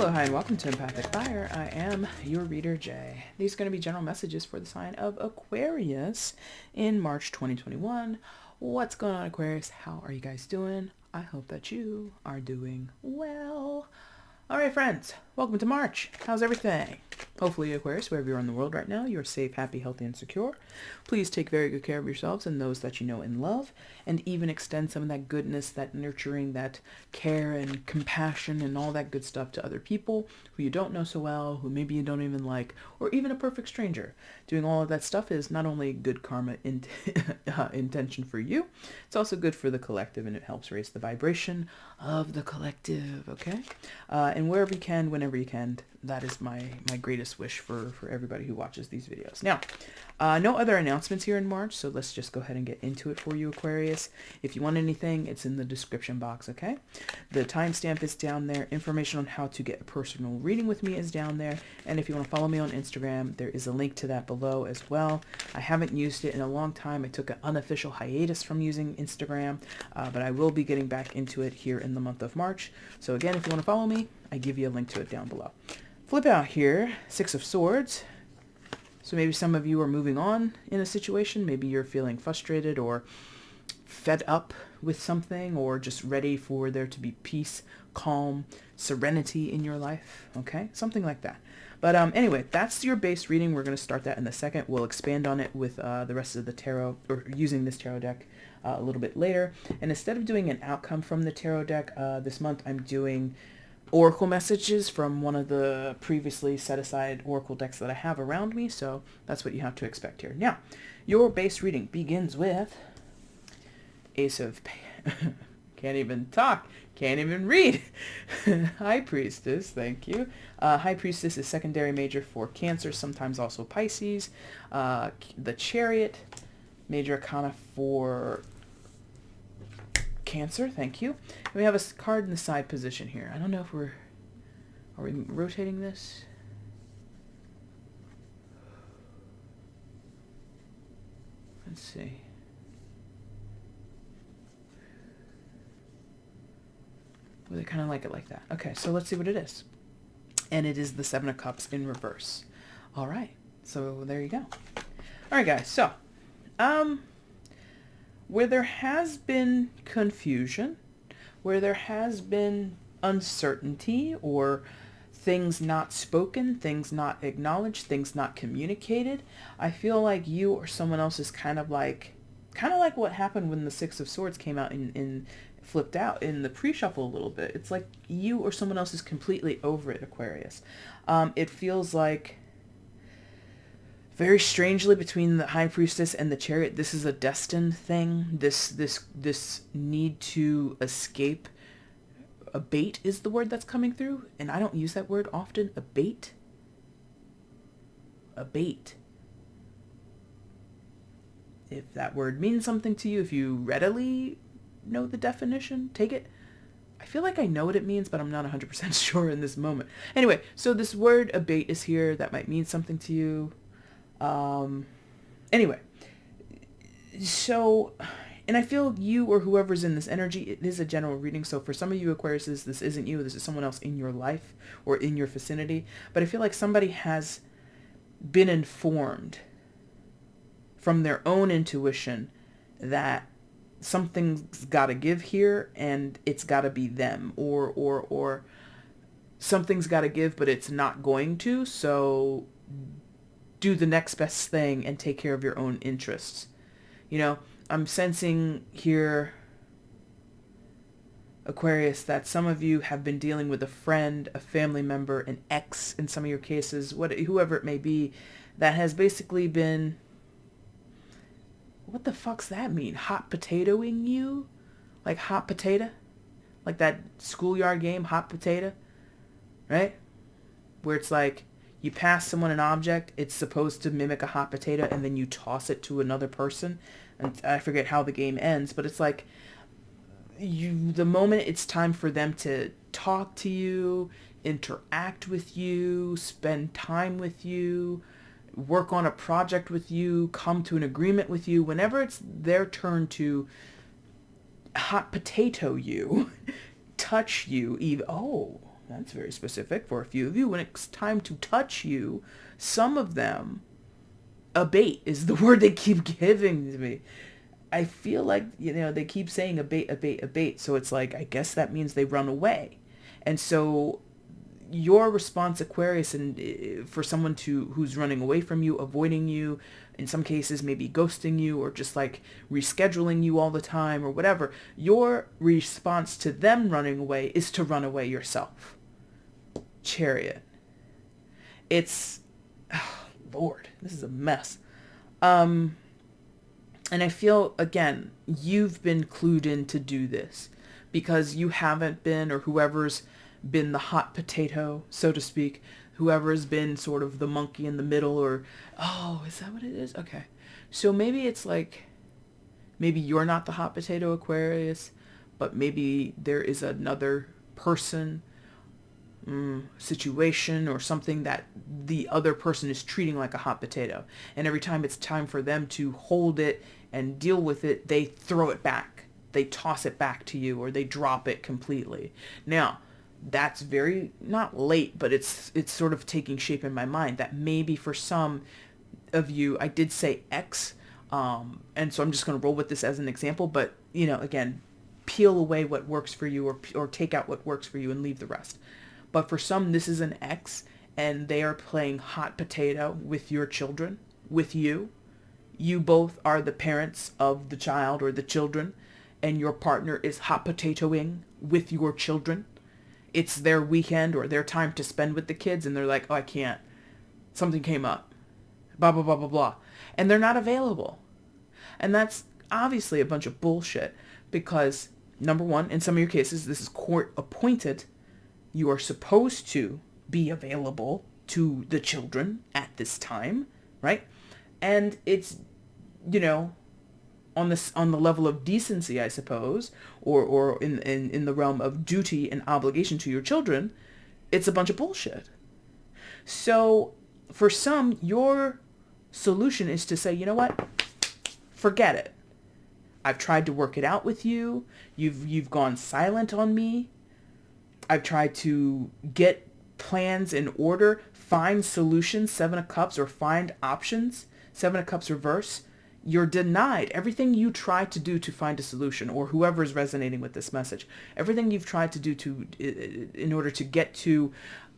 Hello, hi, and welcome to EmpathicFire. I am your reader, Jay. These are going to be general messages for the sign of Aquarius in March 2021. What's going on, Aquarius? How are you guys doing? I hope that you are doing well. All right, friends, welcome to March. How's everything? Hopefully, Aquarius, wherever you are in the world right now, you're safe, happy, healthy, and secure. Please take very good care of yourselves and those that you know and love, and even extend some of that goodness, that nurturing, that care and compassion and all that good stuff to other people who you don't know so well, who maybe you don't even like, or even a perfect stranger. Doing all of that stuff is not only good karma intention for you, it's also good for the collective, and it helps raise the vibration of the collective, okay? And wherever you can, whenever you can, that is my greatest wish for everybody who watches these videos. Now, no other announcements here in March, so let's just go ahead and get into it for you, Aquarius. If you want anything, it's in the description box, okay? The timestamp is down there. Information on how to get a personal reading with me is down there. And if you want to follow me on Instagram, there is a link to that below as well. I haven't used it in a long time. I took an unofficial hiatus from using Instagram, but I will be getting back into it here in the month of March. So again, if you want to follow me, I give you a link to it down below. Flip out here, Six of Swords. So maybe some of you are moving on in a situation. Maybe you're feeling frustrated or fed up with something, or just ready for there to be peace, calm, serenity in your life. Okay, something like that. But anyway, that's your base reading. We're going to start that in a second. We'll expand on it with the rest of the tarot, or using this tarot deck a little bit later. And instead of doing an outcome from the tarot deck this month, I'm doing oracle messages from one of the previously set aside oracle decks that I have around me, so that's what you have to expect here. Now, your base reading begins with Ace of can't even talk, can't even read. High Priestess, thank you. High Priestess is secondary major for Cancer, sometimes also Pisces. The Chariot, major arcana for Cancer, thank you. And we have a card in the side position here. I don't know if are we rotating this? Let's see. Well, they kind of like it like that. Okay, so let's see what it is. And it is the Seven of Cups in reverse. All right, so there you go. All right, guys, so where there has been confusion, where there has been uncertainty, or things not spoken, things not acknowledged, things not communicated, I feel like you or someone else is kind of like what happened when the Six of Swords came out in flipped out in the pre-shuffle a little bit. It's like you or someone else is completely over it, Aquarius. It feels like, very strangely, between the High Priestess and the Chariot, this is a destined thing. This need to escape. Abate is the word that's coming through, and I don't use that word often. Abate. Abate. If that word means something to you, if you readily know the definition, take it. I feel like I know what it means, but I'm not 100% sure in this moment. Anyway, so this word abate is here. That might mean something to you. Anyway, so, and I feel you or whoever's in this energy, it is a general reading. So for some of you Aquariuses, this isn't you. This is someone else in your life or in your vicinity. But I feel like somebody has been informed from their own intuition that something's got to give here, and it's got to be them, or something's got to give, but it's not going to. So do the next best thing and take care of your own interests. You know, I'm sensing here, Aquarius, that some of you have been dealing with a friend, a family member, an ex in some of your cases, whoever it may be, that has basically been, what the fuck's that mean? Hot potatoing you? Like hot potato? Like that schoolyard game, hot potato? Right? Where it's like, you pass someone an object, it's supposed to mimic a hot potato, and then you toss it to another person. And I forget how the game ends, but it's like, the moment it's time for them to talk to you, interact with you, spend time with you, work on a project with you, come to an agreement with you, whenever it's their turn to hot potato you, touch you, even, oh, That's very specific for a few of you. When it's time to touch you, some of them, abate is the word they keep giving to me. I feel like, they keep saying abate, abate, abate. So it's like, I guess that means they run away. And so your response, Aquarius, and for someone who's running away from you, avoiding you, in some cases maybe ghosting you or just like rescheduling you all the time or whatever, your response to them running away is to run away yourself. Chariot. It's, oh, Lord, this is a mess. And I feel, again, you've been clued in to do this because you haven't been, or whoever's been the hot potato, so to speak, whoever's been sort of the monkey in the middle, or, oh, is that what it is? Okay. So maybe it's like, maybe you're not the hot potato, Aquarius, but maybe there is another person, situation or something that the other person is treating like a hot potato. And every time it's time for them to hold it and deal with it, they throw it back. They toss it back to you, or they drop it completely. Now, that's very, not late, but it's sort of taking shape in my mind that maybe for some of you, I did say X, and so I'm just going to roll with this as an example, but, again, peel away what works for you, or take out what works for you and leave the rest. But for some, this is an X, and they are playing hot potato with your children, with you. You both are the parents of the child or the children, and your partner is hot potatoing with your children. It's their weekend or their time to spend with the kids, and they're like, oh, I can't. Something came up. Blah, blah, blah, blah, blah. And they're not available. And that's obviously a bunch of bullshit because, number one, in some of your cases, this is court appointed. You are supposed to be available to the children at this time, right? And it's, on the level of decency, I suppose, or in the realm of duty and obligation to your children, it's a bunch of bullshit. So for some, your solution is to say, you know what? Forget it. I've tried to work it out with you. You've gone silent on me. I've tried to get plans in order, find solutions, 7 of Cups, or find options, 7 of Cups reverse. You're denied everything you tried to do to find a solution, or whoever is resonating with this message. Everything you've tried to do in order to get to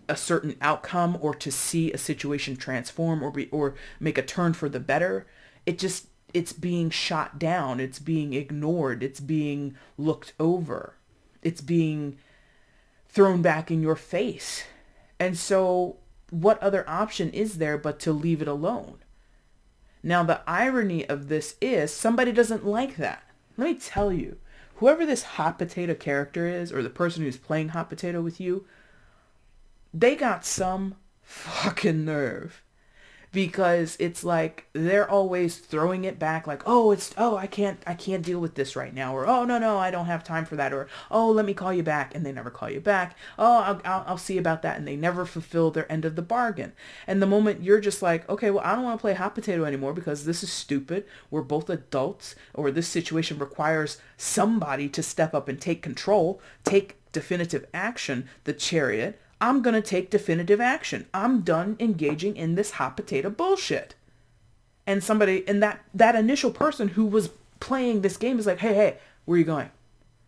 a certain outcome, or to see a situation transform, or make a turn for the better, it's being shot down. It's being ignored. It's being looked over. It's being thrown back in your face. And so what other option is there but to leave it alone? Now, the irony of this is somebody doesn't like that. Let me tell you, whoever this hot potato character is, or the person who's playing hot potato with you, they got some fucking nerve. Because it's like they're always throwing it back like, I can't deal with this right now, or no, I don't have time for that, or let me call you back, and they never call you back. I'll see about that, and they never fulfill their end of the bargain. And the moment you're just like, okay, well, I don't want to play hot potato anymore because this is stupid. We're both adults, or this situation requires somebody to step up and take control, take definitive action. The Chariot. I'm going to take definitive action. I'm done engaging in this hot potato bullshit. And that initial person who was playing this game is like, hey, where are you going?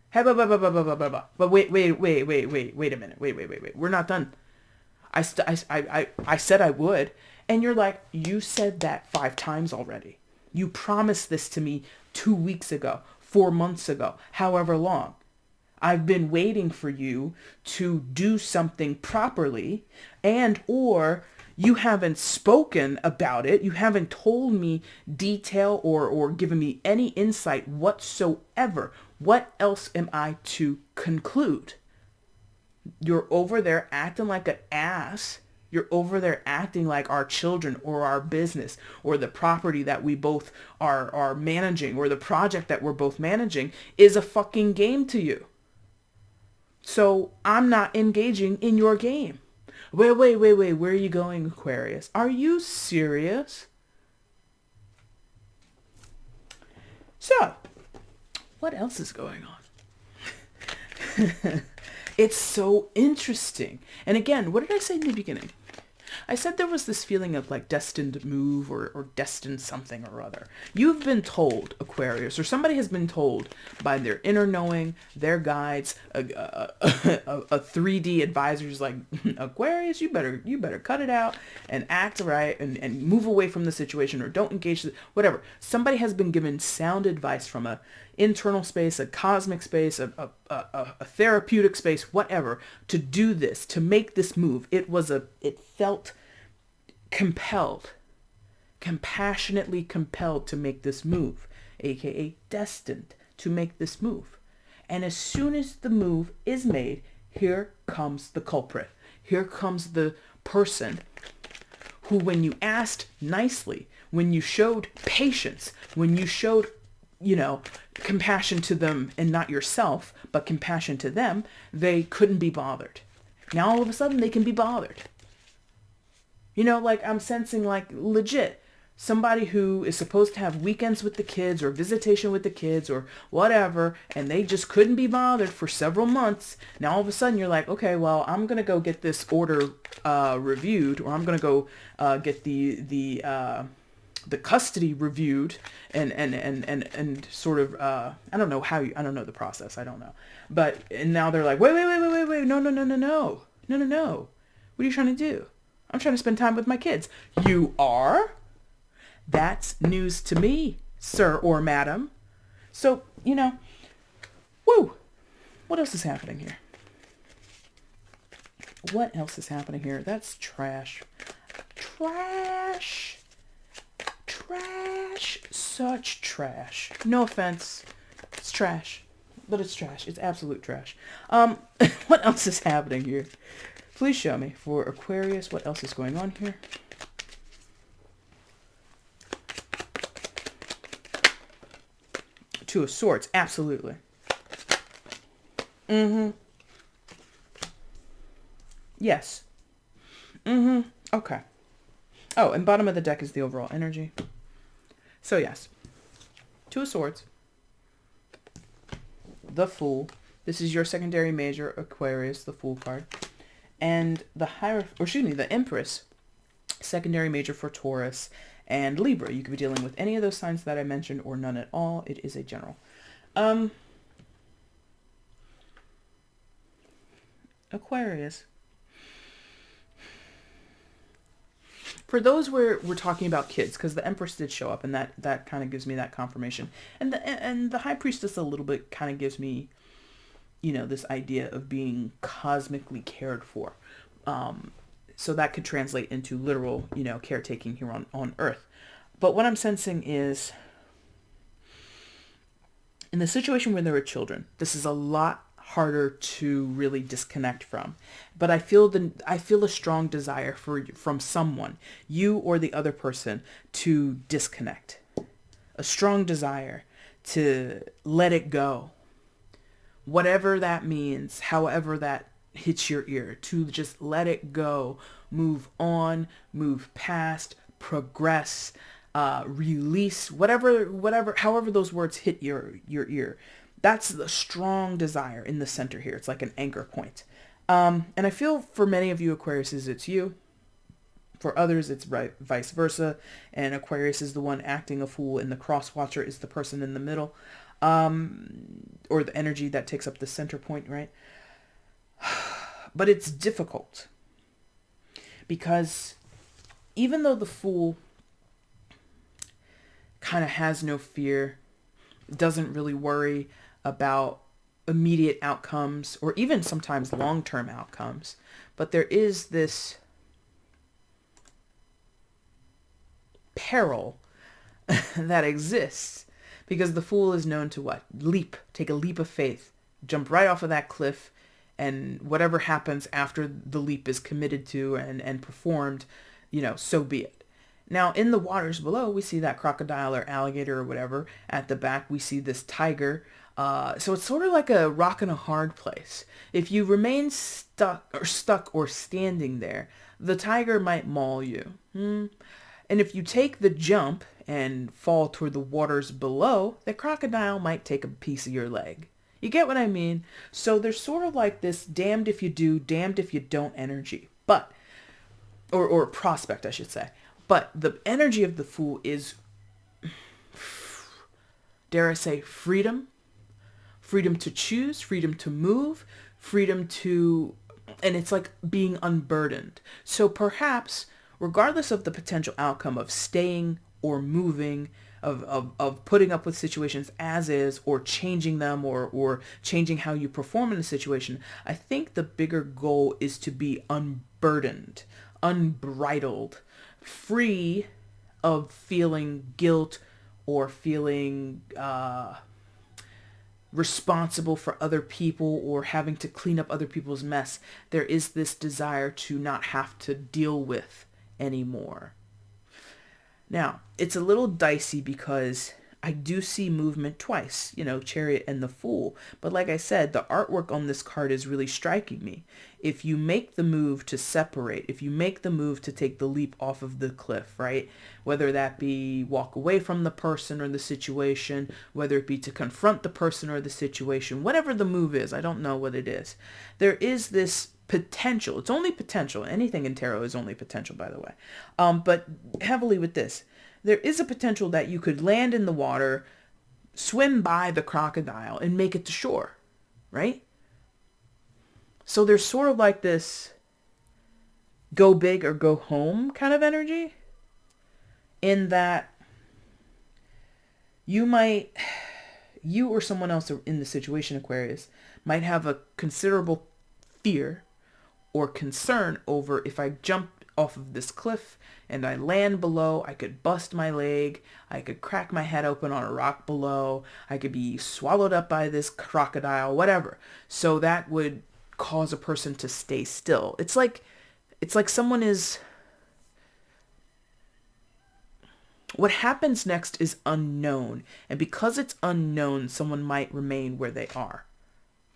Hey, blah, blah, blah, blah, blah, blah, blah. But wait a minute. Wait. We're not done. I said I would. And you're like, you said that 5 times already. You promised this to me 2 weeks ago, 4 months ago, however long. I've been waiting for you to do something properly, or you haven't spoken about it. You haven't told me detail or given me any insight whatsoever. What else am I to conclude? You're over there acting like an ass. You're over there acting like our children or our business or the property that we both are managing, or the project that we're both managing is a fucking game to you. So I'm not engaging in your game. Wait. Where are you going, Aquarius? Are you serious? So, what else is going on? It's so interesting. And again, what did I say in the beginning? I said there was this feeling of like destined move or destined something or other. You've been told, Aquarius, or somebody has been told by their inner knowing, their guides, a 3D advisors like Aquarius, you better cut it out and act right and move away from the situation or don't engage, whatever. Somebody has been given sound advice from a internal space, a cosmic space, a therapeutic space, whatever, to do this, to make this move. It felt compelled, compassionately compelled to make this move, aka destined to make this move. And as soon as the move is made, here comes the culprit. Here comes the person who, when you asked nicely, when you showed patience, when you showed, compassion to them and not yourself, but compassion to them, they couldn't be bothered. Now all of a sudden they can be bothered. Like I'm sensing like legit somebody who is supposed to have weekends with the kids or visitation with the kids or whatever, and they just couldn't be bothered for several months. Now all of a sudden you're like, okay, well, I'm going to go get this order reviewed, or I'm going to go get the custody reviewed and sort of, I don't know the process. I don't know. And now they're like, wait, no. What are you trying to do? I'm trying to spend time with my kids. You are? That's news to me, sir or madam. So, woo. What else is happening here? What else is happening here? That's trash. Trash. Such trash. No offense. It's trash. But it's trash. It's absolute trash. What else is happening here? Please show me. For Aquarius, what else is going on here? Two of Swords. Absolutely. Yes. Okay. Oh, and bottom of the deck is the overall energy. So yes. Two of Swords. The Fool. This is your secondary major, Aquarius, the Fool card. And the Empress, secondary major for Taurus and Libra. You could be dealing with any of those signs that I mentioned or none at all. It is a general. Aquarius. For those where we're talking about kids, because the Empress did show up, and that kind of gives me that confirmation. And the High Priestess a little bit kind of gives me, this idea of being cosmically cared for. So that could translate into literal, caretaking here on Earth. But what I'm sensing is, in the situation where there are children, this is a lot harder to really disconnect from. But I feel a strong desire from someone, you or the other person, to disconnect. A strong desire to let it go. Whatever that means, however that hits your ear, to just let it go, move on, move past, progress, release, however those words hit your ear. That's the strong desire in the center here. It's like an anchor point. And I feel for many of you Aquariuses, it's you. For others, it's vice versa. And Aquarius is the one acting a fool, and the cross watcher is the person in the middle. Or the energy that takes up the center point, right? But it's difficult. Because even though the Fool kind of has no fear, doesn't really worry about immediate outcomes or even sometimes long-term outcomes, but there is this peril that exists because the Fool is known to what? Take a leap of faith, jump right off of that cliff, and whatever happens after the leap is committed to and performed, so be it. Now, in the waters below, we see that crocodile or alligator or whatever. At the back, we see this tiger. So it's sort of like a rock and a hard place. If you remain stuck or standing there, the tiger might maul you. And if you take the jump and fall toward the waters below, the crocodile might take a piece of your leg. You get what I mean? So there's sort of like this damned if you do, damned if you don't energy. But, or prospect, I should say. But the energy of the Fool is, dare I say, freedom. Freedom to choose, freedom to move, freedom to, and it's like being unburdened. So perhaps, regardless of the potential outcome of staying or moving, of putting up with situations as is, or changing them, or changing how you perform in a situation, I think the bigger goal is to be unburdened, unbridled, free of feeling guilt or feeling responsible for other people or having to clean up other people's mess. There is this desire to not have to deal with anymore. Now, it's a little dicey because I do see movement twice, Chariot and the Fool. But like I said, the artwork on this card is really striking me. If you make the move to separate, if you make the move to take the leap off of the cliff, right? Whether that be walk away from the person or the situation, whether it be to confront the person or the situation, whatever the move is, I don't know what it is. There is this potential. It's only potential. Anything in tarot is only potential, by the way. But heavily with this, there is a potential that you could land in the water, swim by the crocodile, and make it to shore, right? So there's sort of like this go big or go home kind of energy, in that you or someone else in the situation, Aquarius, might have a considerable fear or concern over, if I jump off of this cliff and I land below, I could bust my leg, I could crack my head open on a rock below, I could be swallowed up by this crocodile, whatever. So that would cause a person to stay still. It's like someone is, what happens next is unknown, and because it's unknown, someone might remain where they are.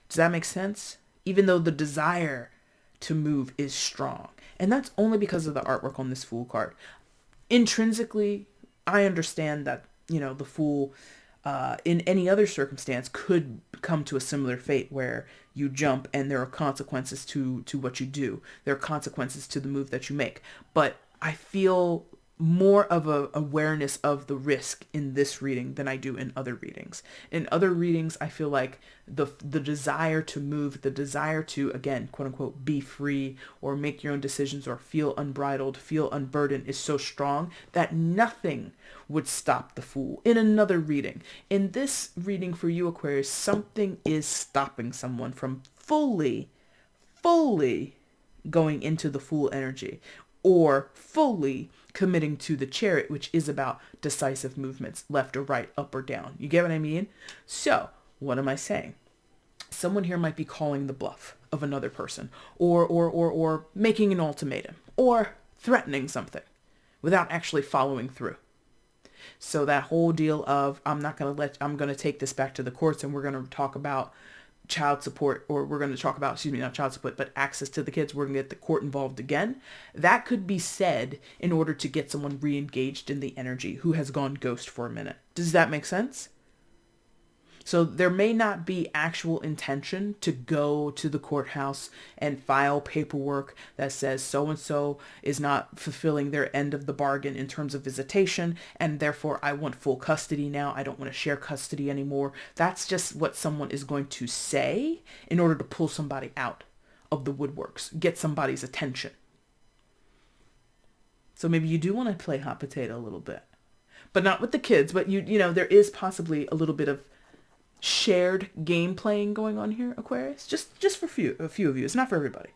Does that make sense? Even though the desire to move is strong. And that's only because of the artwork on this Fool card. Intrinsically, I understand that, the Fool, in any other circumstance, could come to a similar fate where you jump and there are consequences to what you do. There are consequences to the move that you make. But I feel more of a awareness of the risk in this reading than I do in other readings. In other readings, I feel like the desire to move, the desire to, again, quote unquote, be free or make your own decisions or feel unbridled, feel unburdened is so strong that nothing would stop the Fool. In another reading, in this reading for you, Aquarius, something is stopping someone from fully going into the Fool energy, or fully committing to the Chariot, which is about decisive movements, left or right, up or down. You get what I mean? So, what am I saying? Someone here might be calling the bluff of another person, or making an ultimatum, or threatening something without actually following through. So that whole deal of, I'm going to take this back to the courts and we're going to talk about child support, or we're going to talk about, not child support, but access to the kids. We're going to get the court involved again. That could be said in order to get someone re-engaged in the energy who has gone ghost for a minute. Does that make sense? So there may not be actual intention to go to the courthouse and file paperwork that says so-and-so is not fulfilling their end of the bargain in terms of visitation, and therefore I want full custody now. I don't want to share custody anymore. That's just what someone is going to say in order to pull somebody out of the woodworks, get somebody's attention. So maybe you do want to play hot potato a little bit, but not with the kids, but there is possibly a little bit of shared game playing going on here, Aquarius. Just for a few of you. It's not for everybody.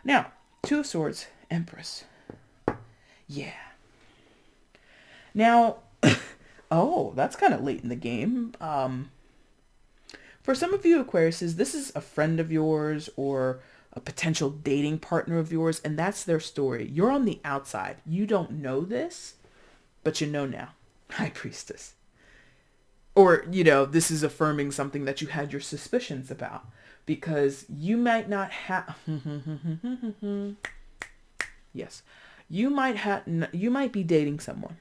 Now, Two of Swords, Empress. Yeah. Now, oh, that's kind of late in the game. For some of you, Aquariuses, this is a friend of yours or a potential dating partner of yours, and that's their story. You're on the outside. You don't know this, but you know now. High Priestess. Or, this is affirming something that you had your suspicions about, because you might not have, yes, you might be dating someone,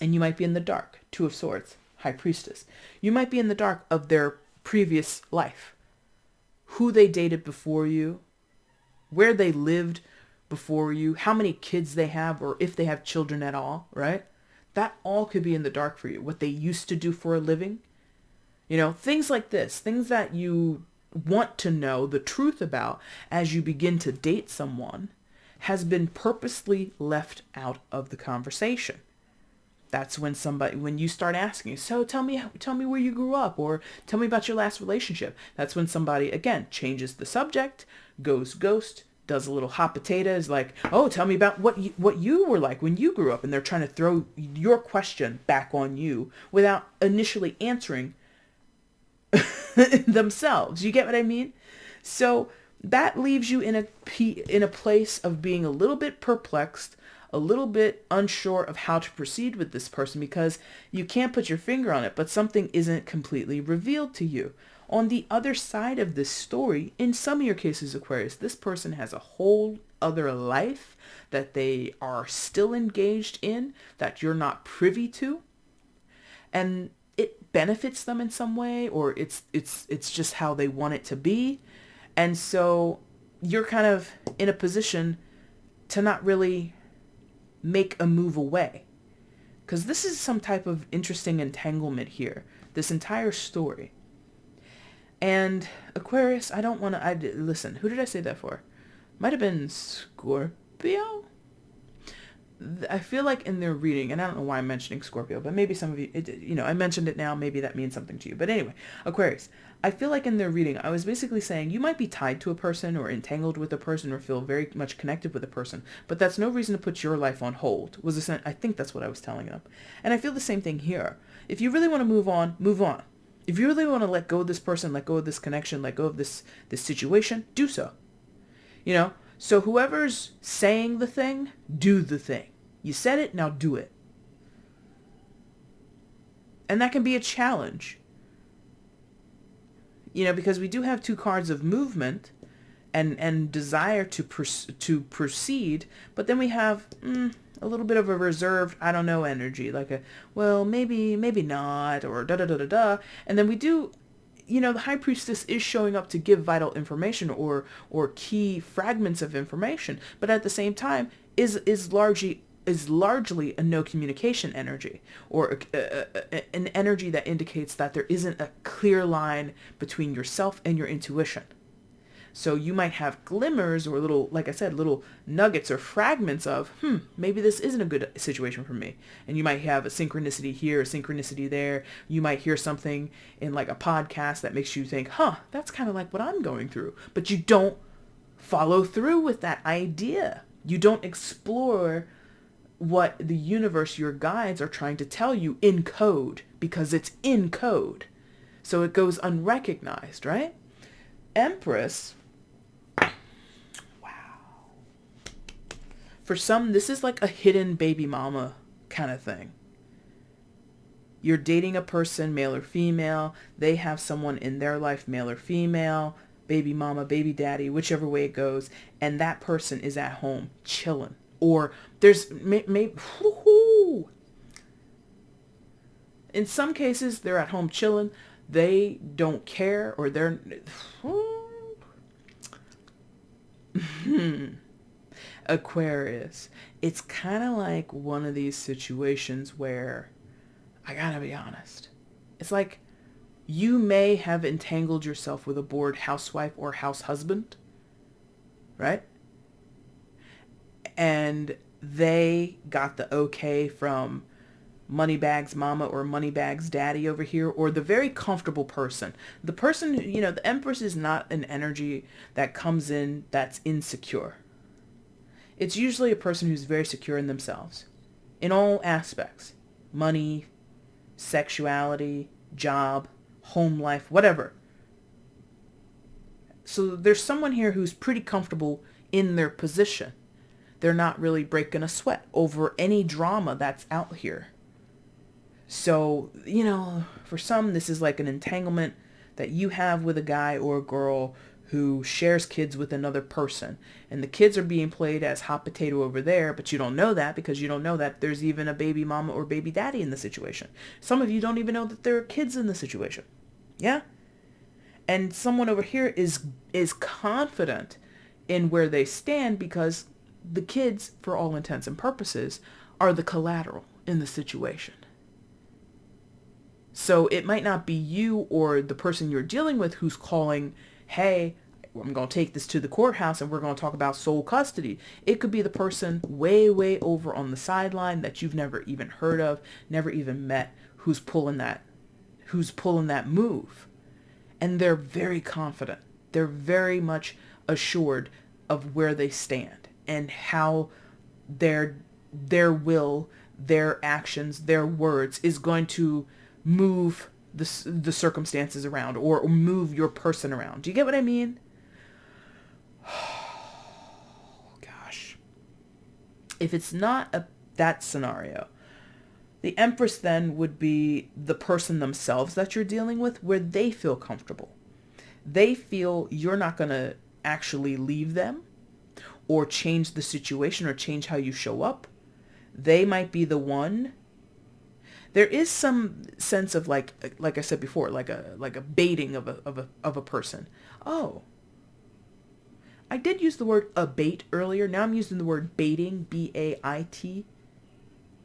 and you might be in the dark. Two of Swords, High Priestess. You might be in the dark of their previous life, who they dated before you, where they lived before you, how many kids they have, or if they have children at all, right? That all could be in the dark for you. What they used to do for a living, things like this, things that you want to know the truth about as you begin to date someone has been purposely left out of the conversation. That's when you start asking, so tell me where you grew up, or tell me about your last relationship. That's when somebody, again, changes the subject, goes ghost, does a little hot potato, is like, oh, tell me about what you were like when you grew up. And they're trying to throw your question back on you without initially answering themselves. You get what I mean? So that leaves you in a place of being a little bit perplexed, a little bit unsure of how to proceed with this person, because you can't put your finger on it, but something isn't completely revealed to you. On the other side of this story, in some of your cases, Aquarius, this person has a whole other life that they are still engaged in that you're not privy to. And it benefits them in some way, or it's just how they want it to be. And so you're kind of in a position to not really make a move away, because this is some type of interesting entanglement here, this entire story. And Aquarius, I don't want to, listen, who did I say that for? Might have been Scorpio? I feel like in their reading, and I don't know why I'm mentioning Scorpio, but maybe some of you, I mentioned it now, maybe that means something to you. But anyway, Aquarius, I feel like in their reading, I was basically saying you might be tied to a person or entangled with a person or feel very much connected with a person, but that's no reason to put your life on hold. I think that's what I was telling them. And I feel the same thing here. If you really want to move on, move on. If you really want to let go of this person, let go of this connection, let go of this situation, do so. So whoever's saying the thing, do the thing. You said it, now do it. And that can be a challenge. Because we do have two cards of movement and desire to proceed, but then we have a little bit of a reserved, I don't know, energy, like maybe not, or da-da-da-da-da. And then we do, the High Priestess is showing up to give vital information or key fragments of information, but at the same time is largely a no communication energy, or an energy that indicates that there isn't a clear line between yourself and your intuition. So you might have glimmers or little nuggets or fragments of, maybe this isn't a good situation for me. And you might have a synchronicity here, a synchronicity there. You might hear something in like a podcast that makes you think, that's kind of like what I'm going through. But you don't follow through with that idea. You don't explore what the universe, your guides, are trying to tell you in code, because it's in code. So it goes unrecognized, right? Empress. Wow. For some, this is like a hidden baby mama kind of thing. You're dating a person, male or female. They have someone in their life, male or female, baby mama, baby daddy, whichever way it goes. And that person is at home chilling. Or there's maybe, in some cases, they're at home chilling. They don't care, or they're, Aquarius. It's kind of like one of these situations where, I gotta be honest, it's like you may have entangled yourself with a bored housewife or house husband, right? And they got the okay from Moneybags mama or Moneybags daddy over here, or the very comfortable person. The person, the Empress is not an energy that comes in that's insecure. It's usually a person who's very secure in themselves, in all aspects. Money, sexuality, job, home life, whatever. So there's someone here who's pretty comfortable in their position. They're not really breaking a sweat over any drama that's out here. So, for some, this is like an entanglement that you have with a guy or a girl who shares kids with another person. And the kids are being played as hot potato over there, but you don't know that because you don't know that there's even a baby mama or baby daddy in the situation. Some of you don't even know that there are kids in the situation. Yeah? And someone over here is confident in where they stand because the kids, for all intents and purposes, are the collateral in the situation. So it might not be you or the person you're dealing with who's calling, hey, I'm going to take this to the courthouse and we're going to talk about sole custody. It could be the person way, way over on the sideline that you've never even heard of, never even met, who's pulling that move. And they're very confident. They're very much assured of where they stand and how their will, their actions, their words is going to move the circumstances around or move your person around. Do you get what I mean? Oh, gosh. If it's not that scenario, the Empress then would be the person themselves that you're dealing with, where they feel comfortable. They feel you're not going to actually leave them or change the situation or change how you show up. They might be the one. There is some sense of like I said before, like a baiting of a person. Oh, I did use the word abate earlier. Now I'm using the word baiting, B-A-I-T,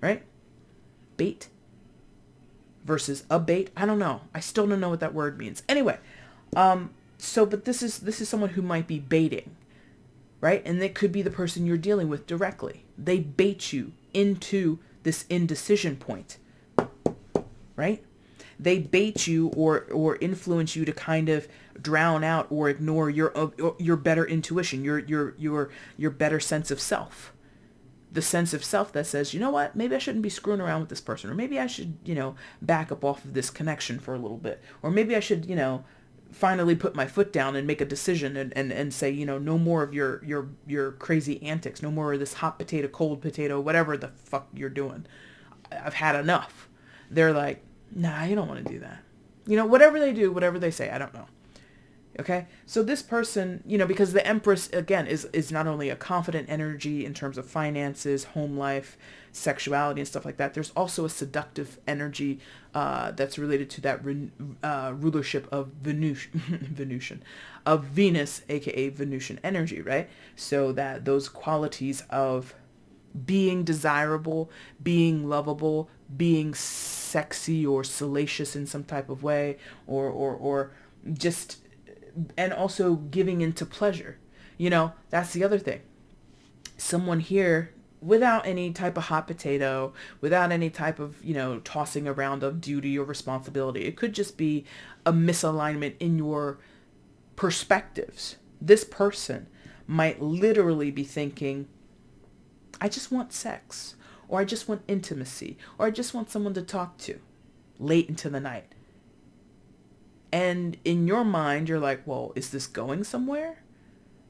right? Bait versus abate. I don't know. I still don't know what that word means. Anyway, but this is someone who might be baiting, right? And it could be the person you're dealing with directly. They bait you into this indecision point, right? They bait you or influence you to kind of drown out or ignore your better intuition, your better sense of self. The sense of self that says, you know what, maybe I shouldn't be screwing around with this person, or maybe I should, back up off of this connection for a little bit, or maybe I should, finally put my foot down and make a decision and say, no more of your crazy antics, no more of this hot potato, cold potato, whatever the fuck you're doing. I've had enough. They're like, nah, you don't want to do that. Whatever they do, whatever they say, I don't know. Okay, so this person, because the Empress, again, is not only a confident energy in terms of finances, home life, sexuality, and stuff like that. There's also a seductive energy that's related to that rulership of Venusian, of Venus, aka Venusian energy, right? So that those qualities of being desirable, being lovable, being sexy or salacious in some type of way, or just... and also giving into pleasure. That's the other thing. Someone here without any type of hot potato, without any type of, tossing around of duty or responsibility. It could just be a misalignment in your perspectives. This person might literally be thinking, I just want sex, or I just want intimacy, or I just want someone to talk to late into the night. And in your mind, you're like, well, is this going somewhere?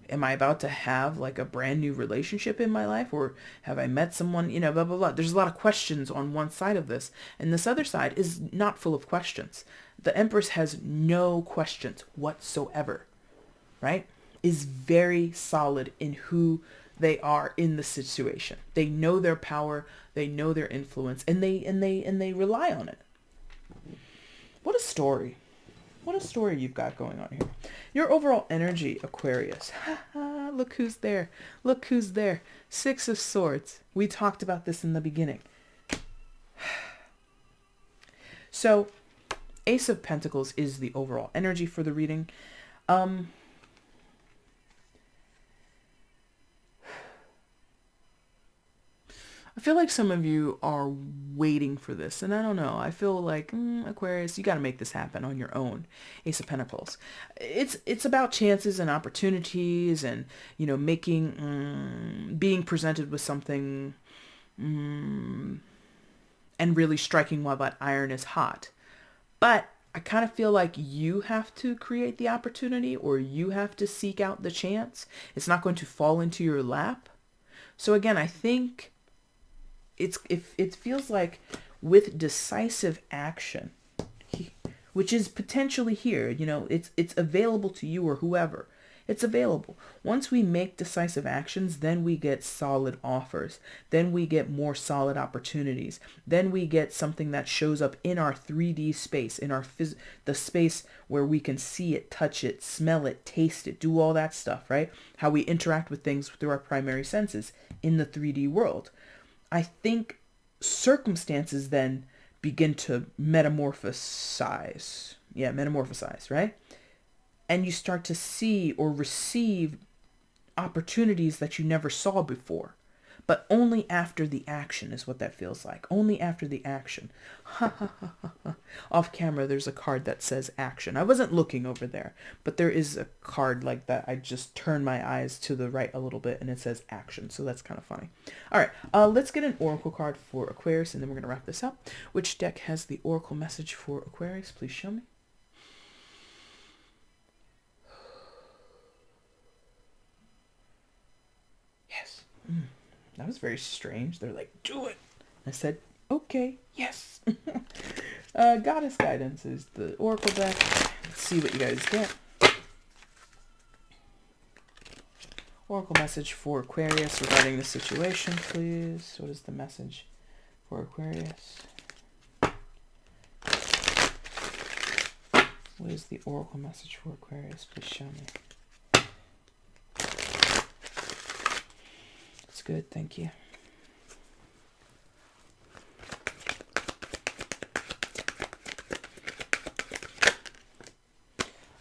Am I about to have like a brand new relationship in my life? Or have I met someone, blah, blah, blah. There's a lot of questions on one side of this. And this other side is not full of questions. The Empress has no questions whatsoever, right? Is very solid in who they are in the situation. They know their power, they know their influence, and they rely on it. What a story. What a story you've got going on here. Your overall energy, Aquarius. Look who's there. Look who's there. 6 of Swords. We talked about this in the beginning. So, Ace of Pentacles is the overall energy for the reading. I feel like some of you are waiting for this, and I don't know. I feel like, Aquarius, you got to make this happen on your own. Ace of Pentacles. It's about chances and opportunities, and being presented with something, and really striking while that iron is hot. But I kind of feel like you have to create the opportunity, or you have to seek out the chance. It's not going to fall into your lap. So again, I think it feels like with decisive action, which is potentially here, it's available to you or whoever, It's available. Once we make decisive actions, then we get solid offers. Then we get more solid opportunities. Then we get something that shows up in our 3D space, in our the space where we can see it, touch it, smell it, taste it, do all that stuff, right? How we interact with things through our primary senses in the 3D world. I think circumstances then begin to metamorphosize. Yeah, metamorphosize, right? And you start to see or receive opportunities that you never saw before. But only after the action is what that feels like. Only after the action. Off camera, there's a card that says action. I wasn't looking over there, but there is a card like that. I just turned my eyes to the right a little bit and it says action. So that's kind of funny. All right, let's get an oracle card for Aquarius and then we're going to wrap this up. Which deck has the oracle message for Aquarius? Please show me. Yes. That was very strange. They're like, do it. I said, okay, yes. Goddess Guidance is the oracle deck. Let's see what you guys get. Oracle message for Aquarius regarding the situation, please. What is the message for Aquarius? What is the oracle message for Aquarius? Please show me. That's good, thank you.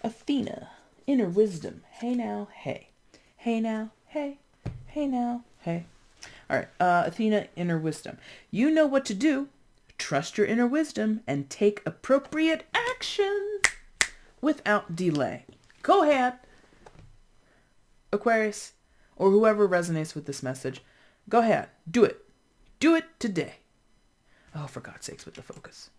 Athena, inner wisdom. Hey now, hey. Hey now, hey. Hey now, hey. All right, Athena, inner wisdom. You know what to do. Trust your inner wisdom and take appropriate action without delay. Go ahead, Aquarius, or whoever resonates with this message. Go ahead, do it. Do it today. Oh, for God's sakes, with the focus.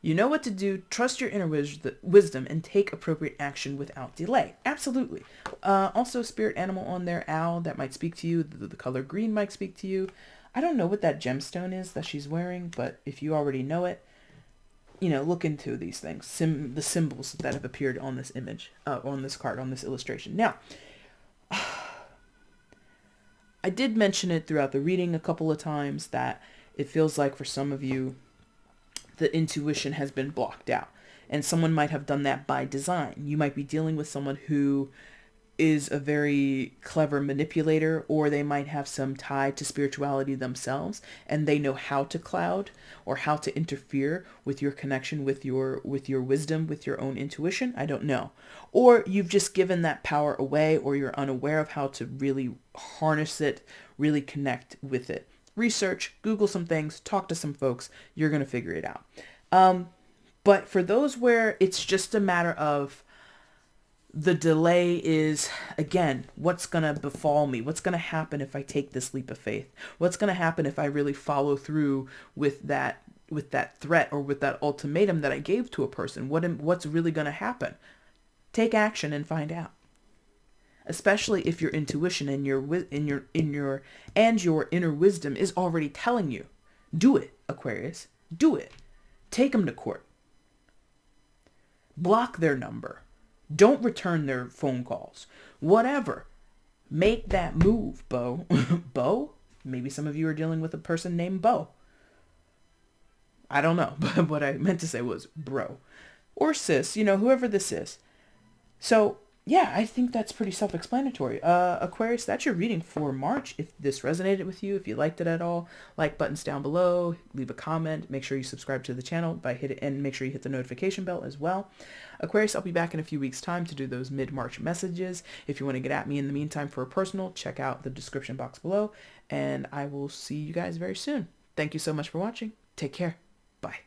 You know what to do. Trust your inner wisdom and take appropriate action without delay. Absolutely. Also, spirit animal on there, owl, that might speak to you. The color green might speak to you. I don't know what that gemstone is that she's wearing, but if you already know it, you know, look into these things. The symbols that have appeared on this image, on this card, on this illustration. Now, I did mention it throughout the reading a couple of times that it feels like for some of you, the intuition has been blocked out. And someone might have done that by design. You might be dealing with someone who is a very clever manipulator, or they might have some tie to spirituality themselves, and they know how to cloud or how to interfere with your connection with your wisdom, with your own intuition. I don't know. Or you've just given that power away, or you're unaware of how to really harness it, really connect with it. Research, Google some things, talk to some folks, you're going to figure it out. But for those where it's just a matter of the delay is, again, what's going to befall me? What's going to happen if I take this leap of faith? What's going to happen if I really follow through with that threat or with that ultimatum that I gave to a person? What's really going to happen? Take action and find out. Especially if your intuition and your inner wisdom is already telling you, do it, Aquarius, do it. Take them to court. Block their number. Don't return their phone calls. Whatever. Make that move, Bo. Bo? Maybe some of you are dealing with a person named Bo. I don't know, but what I meant to say was bro. Or sis, you know, whoever this is. So, yeah, I think that's pretty self-explanatory. Aquarius, that's your reading for March. If this resonated with you, if you liked it at all, like buttons down below, leave a comment, make sure you subscribe to the channel and make sure you hit the notification bell as well. Aquarius, I'll be back in a few weeks' time to do those mid-March messages. If you want to get at me in the meantime for a personal, check out the description box below, and I will see you guys very soon. Thank you so much for watching. Take care. Bye.